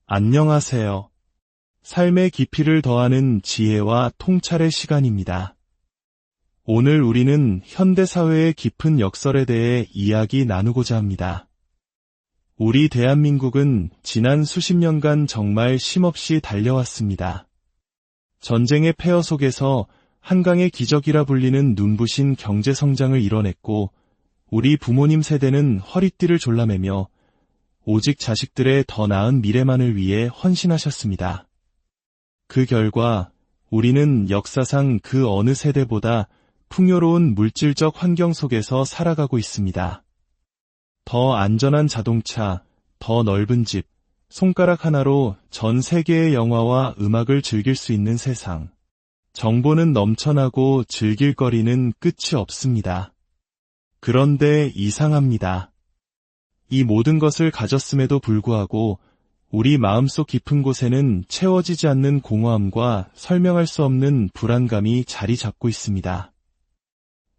안녕하세요. 삶의 깊이를 더하는 지혜와 통찰의 시간입니다. 오늘 우리는 현대사회의 깊은 역설에 대해 이야기 나누고자 합니다. 우리 대한민국은 지난 수십 년간 정말 쉼없이 달려왔습니다. 전쟁의 폐허 속에서 한강의 기적이라 불리는 눈부신 경제성장을 이뤄냈고, 우리 부모님 세대는 허리띠를 졸라매며 오직 자식들의 더 나은 미래만을 위해 헌신하셨습니다. 그 결과 우리는 역사상 그 어느 세대보다 풍요로운 물질적 환경 속에서 살아가고 있습니다. 더 안전한 자동차, 더 넓은 집, 손가락 하나로 전 세계의 영화와 음악을 즐길 수 있는 세상. 정보는 넘쳐나고 즐길 거리는 끝이 없습니다. 그런데 이상합니다. 이 모든 것을 가졌음에도 불구하고 우리 마음속 깊은 곳에는 채워지지 않는 공허함과 설명할 수 없는 불안감이 자리 잡고 있습니다.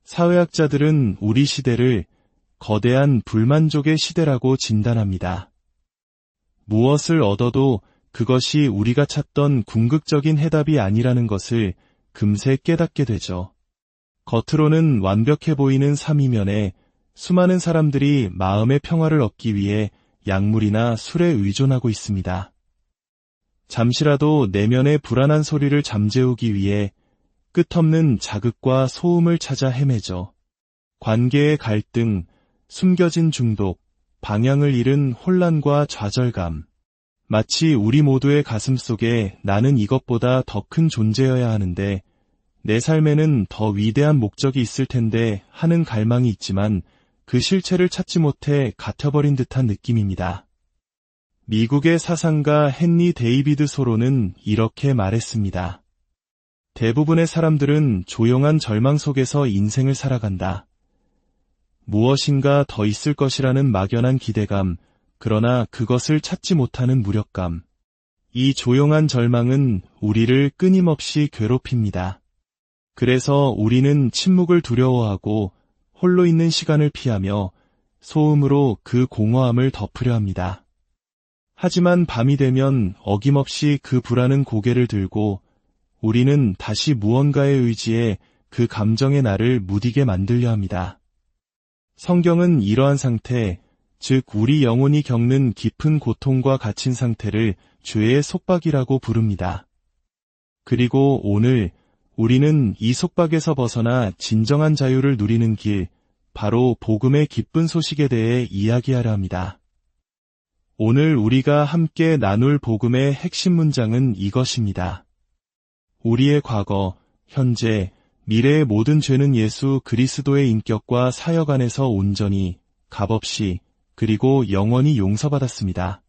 사회학자들은 우리 시대를 거대한 불만족의 시대라고 진단합니다. 무엇을 얻어도 그것이 우리가 찾던 궁극적인 해답이 아니라는 것을 금세 깨닫게 되죠. 겉으로는 완벽해 보이는 삶이면에 수많은 사람들이 마음의 평화를 얻기 위해 약물이나 술에 의존하고 있습니다. 잠시라도 내면의 불안한 소리를 잠재우기 위해 끝없는 자극과 소음을 찾아 헤매죠. 관계의 갈등, 숨겨진 중독, 방향을 잃은 혼란과 좌절감. 마치 우리 모두의 가슴 속에 나는 이것보다 더 큰 존재여야 하는데, 내 삶에는 더 위대한 목적이 있을 텐데 하는 갈망이 있지만 그 실체를 찾지 못해 갇혀버린 듯한 느낌입니다. 미국의 사상가 헨리 데이비드 소로는 이렇게 말했습니다. 대부분의 사람들은 조용한 절망 속에서 인생을 살아간다. 무엇인가 더 있을 것이라는 막연한 기대감, 그러나 그것을 찾지 못하는 무력감. 이 조용한 절망은 우리를 끊임없이 괴롭힙니다. 그래서 우리는 침묵을 두려워하고 홀로 있는 시간을 피하며 소음으로 그 공허함을 덮으려 합니다. 하지만 밤이 되면 어김없이 그 불안은 고개를 들고 우리는 다시 무언가에 의지해 그 감정의 날을 무디게 만들려 합니다. 성경은 이러한 상태, 즉 우리 영혼이 겪는 깊은 고통과 갇힌 상태를 죄의 속박이라고 부릅니다. 그리고 오늘 우리는 이 속박에서 벗어나 진정한 자유를 누리는 길, 바로 복음의 기쁜 소식에 대해 이야기하려 합니다. 오늘 우리가 함께 나눌 복음의 핵심 문장은 이것입니다. 우리의 과거, 현재, 미래의 모든 죄는 예수 그리스도의 인격과 사역 안에서 온전히, 값없이, 그리고 영원히 용서받았습니다.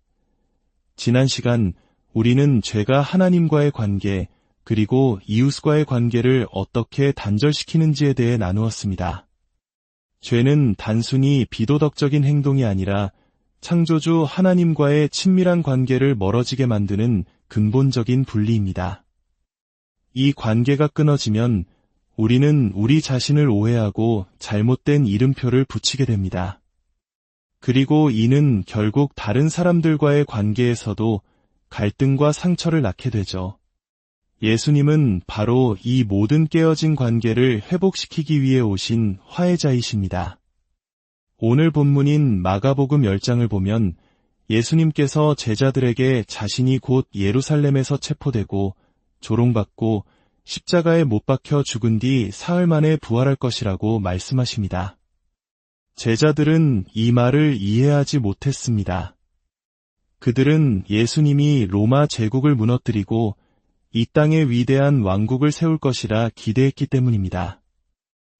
지난 시간 우리는 죄가 하나님과의 관계, 그리고 이웃과의 관계를 어떻게 단절시키는지에 대해 나누었습니다. 죄는 단순히 비도덕적인 행동이 아니라 창조주 하나님과의 친밀한 관계를 멀어지게 만드는 근본적인 분리입니다. 이 관계가 끊어지면 우리는 우리 자신을 오해하고 잘못된 이름표를 붙이게 됩니다. 그리고 이는 결국 다른 사람들과의 관계에서도 갈등과 상처를 낳게 되죠. 예수님은 바로 이 모든 깨어진 관계를 회복시키기 위해 오신 화해자이십니다. 오늘 본문인 마가복음 10장을 보면 예수님께서 제자들에게 자신이 곧 예루살렘에서 체포되고 조롱받고 십자가에 못 박혀 죽은 뒤 사흘 만에 부활할 것이라고 말씀하십니다. 제자들은 이 말을 이해하지 못했습니다. 그들은 예수님이 로마 제국을 무너뜨리고 이 땅에 위대한 왕국을 세울 것이라 기대했기 때문입니다.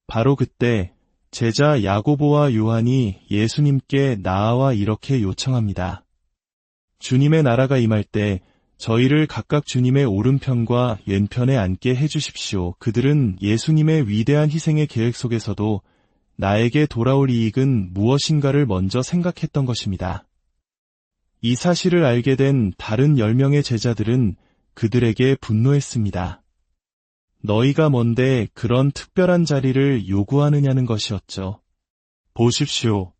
바로 그때 제자 야고보와 요한이 예수님께 나아와 이렇게 요청합니다. 주님의 나라가 임할 때 저희를 각각 주님의 오른편과 왼편에 앉게 해주십시오. 그들은 예수님의 위대한 희생의 계획 속에서도 나에게 돌아올 이익은 무엇인가를 먼저 생각했던 것입니다. 이 사실을 알게 된 다른 10명의 제자들은 그들에게 분노했습니다. 너희가 뭔데 그런 특별한 자리를 요구하느냐는 것이었죠. 보십시오.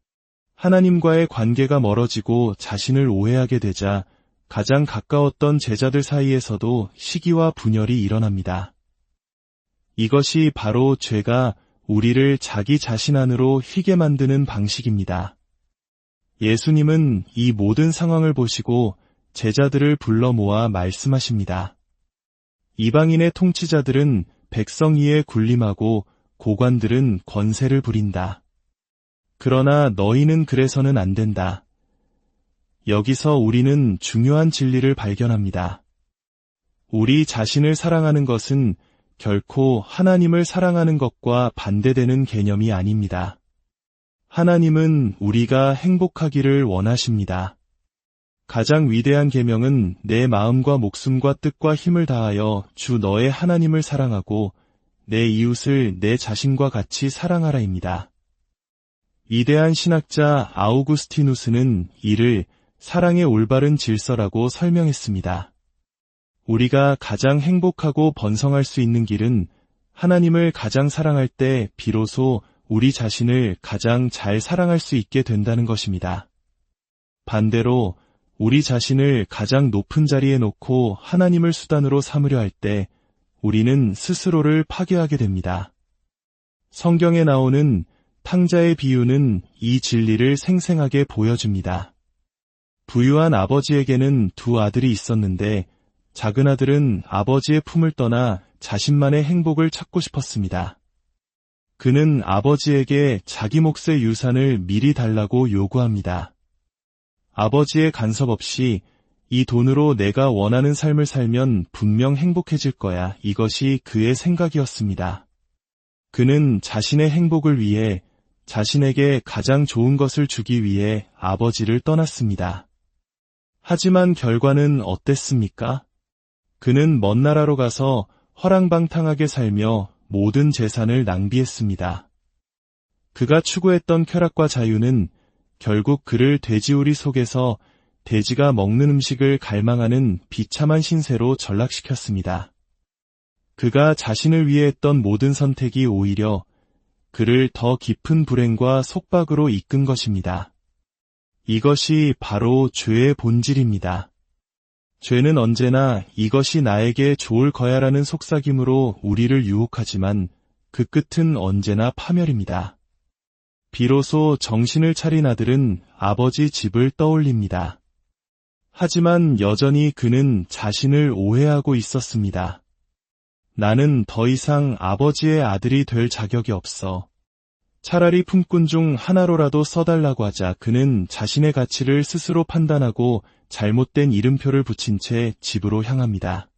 하나님과의 관계가 멀어지고 자신을 오해하게 되자 가장 가까웠던 제자들 사이에서도 시기와 분열이 일어납니다. 이것이 바로 죄가 우리를 자기 자신 안으로 휘게 만드는 방식입니다. 예수님은 이 모든 상황을 보시고 제자들을 불러 모아 말씀하십니다. 이방인의 통치자들은 백성 위에 군림하고 고관들은 권세를 부린다. 그러나 너희는 그래서는 안 된다. 여기서 우리는 중요한 진리를 발견합니다. 우리 자신을 사랑하는 것은 결코 하나님을 사랑하는 것과 반대되는 개념이 아닙니다. 하나님은 우리가 행복하기를 원하십니다. 가장 위대한 계명은 내 마음과 목숨과 뜻과 힘을 다하여 주 너의 하나님을 사랑하고 내 이웃을 내 자신과 같이 사랑하라입니다. 위대한 신학자 아우구스티누스는 이를 사랑의 올바른 질서라고 설명했습니다. 우리가 가장 행복하고 번성할 수 있는 길은 하나님을 가장 사랑할 때 비로소 우리 자신을 가장 잘 사랑할 수 있게 된다는 것입니다. 반대로 우리 자신을 가장 높은 자리에 놓고 하나님을 수단으로 삼으려 할 때 우리는 스스로를 파괴하게 됩니다. 성경에 나오는 탕자의 비유는 이 진리를 생생하게 보여줍니다. 부유한 아버지에게는 두 아들이 있었는데 작은 아들은 아버지의 품을 떠나 자신만의 행복을 찾고 싶었습니다. 그는 아버지에게 자기 몫의 유산을 미리 달라고 요구합니다. 아버지의 간섭 없이 이 돈으로 내가 원하는 삶을 살면 분명 행복해질 거야. 이것이 그의 생각이었습니다. 그는 자신의 행복을 위해 자신에게 가장 좋은 것을 주기 위해 아버지를 떠났습니다. 하지만 결과는 어땠습니까? 그는 먼 나라로 가서 허랑방탕하게 살며 모든 재산을 낭비했습니다. 그가 추구했던 쾌락과 자유는 결국 그를 돼지우리 속에서 돼지가 먹는 음식을 갈망하는 비참한 신세로 전락시켰습니다. 그가 자신을 위해 했던 모든 선택이 오히려 그를 더 깊은 불행과 속박으로 이끈 것입니다. 이것이 바로 죄의 본질입니다. 죄는 언제나 이것이 나에게 좋을 거야라는 속삭임으로 우리를 유혹하지만 그 끝은 언제나 파멸입니다. 비로소 정신을 차린 아들은 아버지 집을 떠올립니다. 하지만 여전히 그는 자신을 오해하고 있었습니다. 나는 더 이상 아버지의 아들이 될 자격이 없어. 차라리 품꾼 중 하나로라도 써달라고 하자. 그는 자신의 가치를 스스로 판단하고 잘못된 이름표를 붙인 채 집으로 향합니다.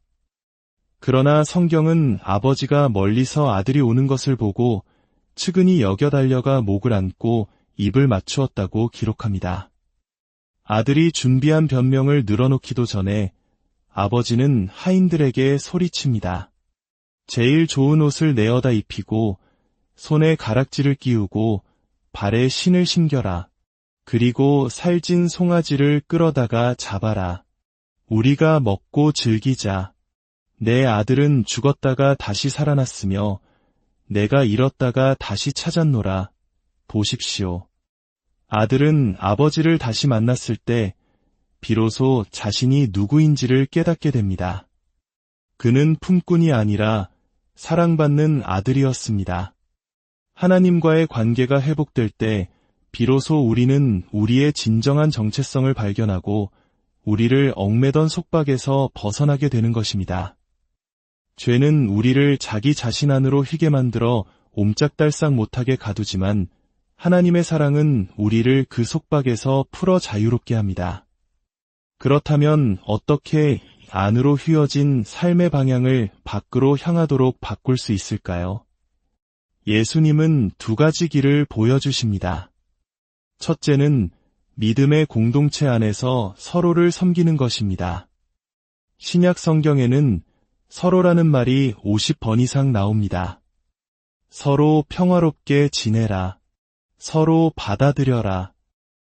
그러나 성경은 아버지가 멀리서 아들이 오는 것을 보고 측은히 여겨 달려가 목을 안고 입을 맞추었다고 기록합니다. 아들이 준비한 변명을 늘어놓기도 전에 아버지는 하인들에게 소리칩니다. 제일 좋은 옷을 내어다 입히고 손에 가락지를 끼우고 발에 신을 신겨라. 그리고 살찐 송아지를 끌어다가 잡아라. 우리가 먹고 즐기자. 내 아들은 죽었다가 다시 살아났으며 내가 잃었다가 다시 찾았노라. 보십시오. 아들은 아버지를 다시 만났을 때 비로소 자신이 누구인지를 깨닫게 됩니다. 그는 품꾼이 아니라 사랑받는 아들이었습니다. 하나님과의 관계가 회복될 때 비로소 우리는 우리의 진정한 정체성을 발견하고 우리를 얽매던 속박에서 벗어나게 되는 것입니다. 죄는 우리를 자기 자신 안으로 휘게 만들어 옴짝달싹 못하게 가두지만 하나님의 사랑은 우리를 그 속박에서 풀어 자유롭게 합니다. 그렇다면 어떻게 안으로 휘어진 삶의 방향을 밖으로 향하도록 바꿀 수 있을까요? 예수님은 두 가지 길을 보여주십니다. 첫째는 믿음의 공동체 안에서 서로를 섬기는 것입니다. 신약 성경에는 서로라는 말이 50번 이상 나옵니다. 서로 평화롭게 지내라. 서로 받아들여라.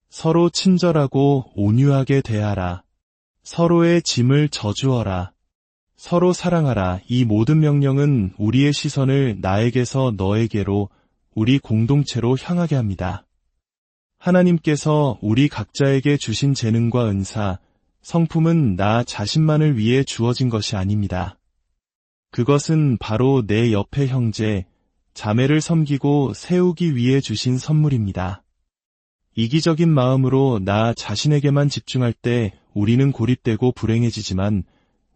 서로 친절하고 온유하게 대하라. 서로의 짐을 져주어라. 서로 사랑하라. 이 모든 명령은 우리의 시선을 나에게서 너에게로, 우리 공동체로 향하게 합니다. 하나님께서 우리 각자에게 주신 재능과 은사, 성품은 나 자신만을 위해 주어진 것이 아닙니다. 그것은 바로 내 옆의 형제, 자매를 섬기고 세우기 위해 주신 선물입니다. 이기적인 마음으로 나 자신에게만 집중할 때 우리는 고립되고 불행해지지만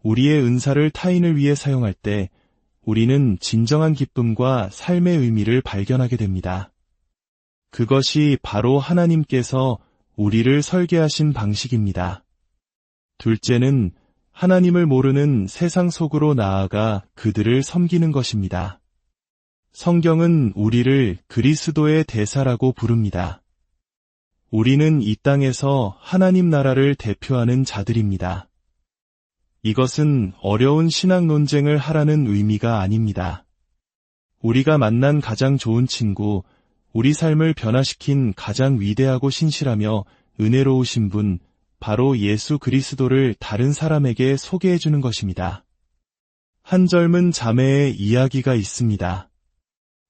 우리의 은사를 타인을 위해 사용할 때 우리는 진정한 기쁨과 삶의 의미를 발견하게 됩니다. 그것이 바로 하나님께서 우리를 설계하신 방식입니다. 둘째는 하나님을 모르는 세상 속으로 나아가 그들을 섬기는 것입니다. 성경은 우리를 그리스도의 대사라고 부릅니다. 우리는 이 땅에서 하나님 나라를 대표하는 자들입니다. 이것은 어려운 신앙 논쟁을 하라는 의미가 아닙니다. 우리가 만난 가장 좋은 친구, 우리 삶을 변화시킨 가장 위대하고 신실하며 은혜로우신 분, 바로 예수 그리스도를 다른 사람에게 소개해주는 것입니다. 한 젊은 자매의 이야기가 있습니다.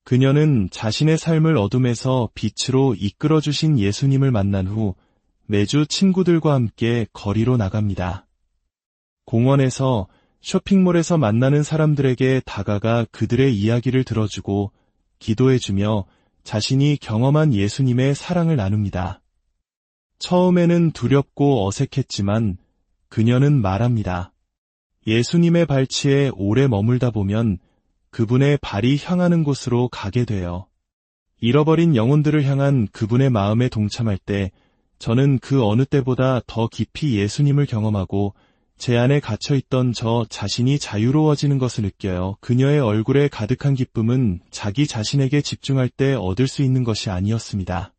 그녀는 자신의 삶을 어둠에서 빛으로 이끌어주신 예수님을 만난 후 매주 친구들과 함께 거리로 나갑니다. 공원에서 쇼핑몰에서 만나는 사람들에게 다가가 그들의 이야기를 들어주고 기도해주며 자신이 경험한 예수님의 사랑을 나눕니다. 처음에는 두렵고 어색했지만 그녀는 말합니다. 예수님의 발치에 오래 머물다 보면 그분의 발이 향하는 곳으로 가게 돼요. 잃어버린 영혼들을 향한 그분의 마음에 동참할 때 저는 그 어느 때보다 더 깊이 예수님을 경험하고 제 안에 갇혀있던 저 자신이 자유로워지는 것을 느껴요. 그녀의 얼굴에 가득한 기쁨은 자기 자신에게 집중할 때 얻을 수 있는 것이 아니었습니다.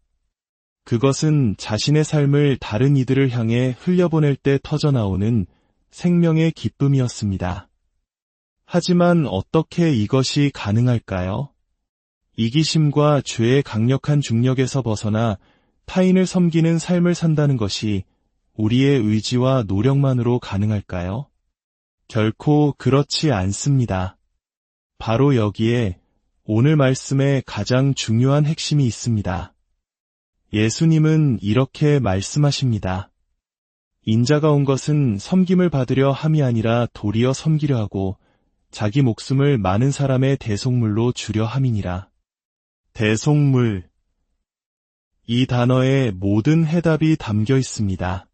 그것은 자신의 삶을 다른 이들을 향해 흘려보낼 때 터져나오는 생명의 기쁨이었습니다. 하지만 어떻게 이것이 가능할까요? 이기심과 죄의 강력한 중력에서 벗어나 타인을 섬기는 삶을 산다는 것이 우리의 의지와 노력만으로 가능할까요? 결코 그렇지 않습니다. 바로 여기에 오늘 말씀의 가장 중요한 핵심이 있습니다. 예수님은 이렇게 말씀하십니다. 인자가 온 것은 섬김을 받으려 함이 아니라 도리어 섬기려 하고 자기 목숨을 많은 사람의 대속물로 주려 함이니라. 대속물. 이 단어에 모든 해답이 담겨 있습니다.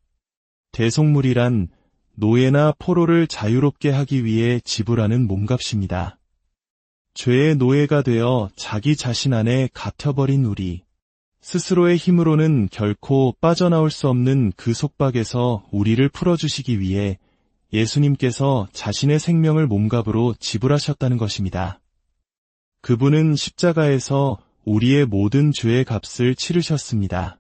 대속물이란 노예나 포로를 자유롭게 하기 위해 지불하는 몸값입니다. 죄의 노예가 되어 자기 자신 안에 갇혀버린 우리. 스스로의 힘으로는 결코 빠져나올 수 없는 그 속박에서 우리를 풀어주시기 위해 예수님께서 자신의 생명을 몸값으로 지불하셨다는 것입니다. 그분은 십자가에서 우리의 모든 죄의 값을 치르셨습니다.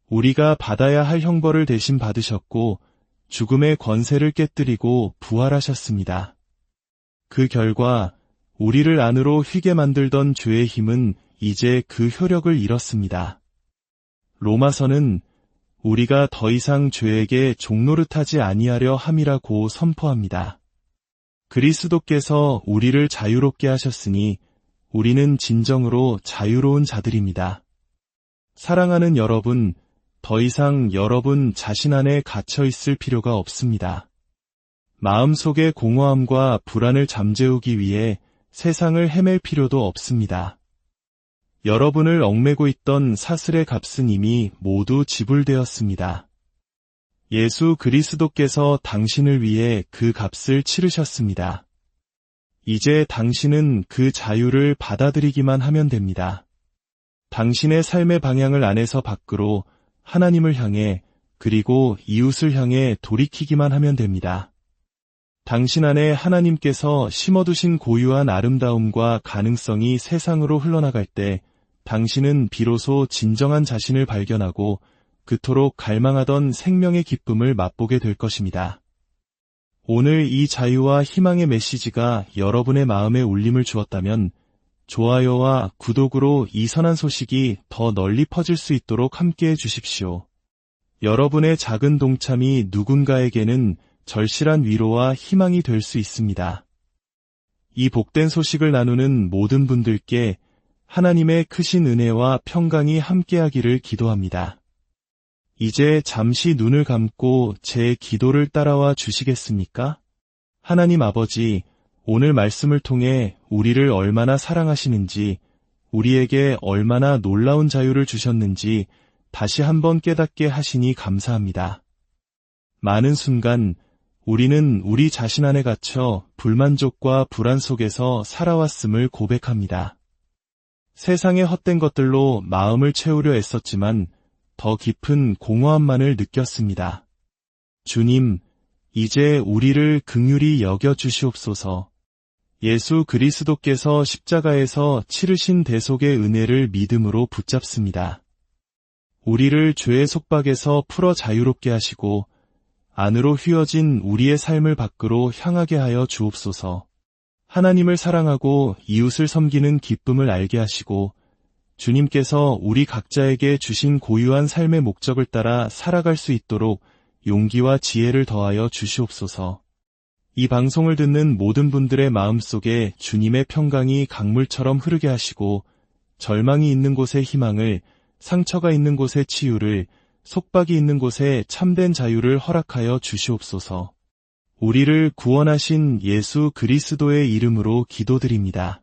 우리가 받아야 할 형벌을 대신 받으셨고 죽음의 권세를 깨뜨리고 부활하셨습니다. 그 결과 우리를 안으로 휘게 만들던 죄의 힘은 이제 그 효력을 잃었습니다. 로마서는 우리가 더 이상 죄에게 종노릇하지 아니하려 함이라고 선포합니다. 그리스도께서 우리를 자유롭게 하셨으니 우리는 진정으로 자유로운 자들입니다. 사랑하는 여러분, 더 이상 여러분 자신 안에 갇혀 있을 필요가 없습니다. 마음속의 공허함과 불안을 잠재우기 위해 세상을 헤맬 필요도 없습니다. 여러분을 얽매고 있던 사슬의 값은 이미 모두 지불되었습니다. 예수 그리스도께서 당신을 위해 그 값을 치르셨습니다. 이제 당신은 그 자유를 받아들이기만 하면 됩니다. 당신의 삶의 방향을 안에서 밖으로 하나님을 향해 그리고 이웃을 향해 돌이키기만 하면 됩니다. 당신 안에 하나님께서 심어두신 고유한 아름다움과 가능성이 세상으로 흘러나갈 때 당신은 비로소 진정한 자신을 발견하고 그토록 갈망하던 생명의 기쁨을 맛보게 될 것입니다. 오늘 이 자유와 희망의 메시지가 여러분의 마음에 울림을 주었다면 좋아요와 구독으로 이 선한 소식이 더 널리 퍼질 수 있도록 함께해 주십시오. 여러분의 작은 동참이 누군가에게는 절실한 위로와 희망이 될 수 있습니다. 이 복된 소식을 나누는 모든 분들께 하나님의 크신 은혜와 평강이 함께하기를 기도합니다. 이제 잠시 눈을 감고 제 기도를 따라와 주시겠습니까? 하나님 아버지, 오늘 말씀을 통해 우리를 얼마나 사랑하시는지, 우리에게 얼마나 놀라운 자유를 주셨는지 다시 한번 깨닫게 하시니 감사합니다. 많은 순간 우리는 우리 자신 안에 갇혀 불만족과 불안 속에서 살아왔음을 고백합니다. 세상의 헛된 것들로 마음을 채우려 애썼지만 더 깊은 공허함만을 느꼈습니다. 주님, 이제 우리를 긍휼히 여겨 주시옵소서. 예수 그리스도께서 십자가에서 치르신 대속의 은혜를 믿음으로 붙잡습니다. 우리를 죄의 속박에서 풀어 자유롭게 하시고 안으로 휘어진 우리의 삶을 밖으로 향하게 하여 주옵소서. 하나님을 사랑하고 이웃을 섬기는 기쁨을 알게 하시고 주님께서 우리 각자에게 주신 고유한 삶의 목적을 따라 살아갈 수 있도록 용기와 지혜를 더하여 주시옵소서. 이 방송을 듣는 모든 분들의 마음속에 주님의 평강이 강물처럼 흐르게 하시고 절망이 있는 곳에 희망을, 상처가 있는 곳에 치유를, 속박이 있는 곳에 참된 자유를 허락하여 주시옵소서. 우리를 구원하신 예수 그리스도의 이름으로 기도드립니다.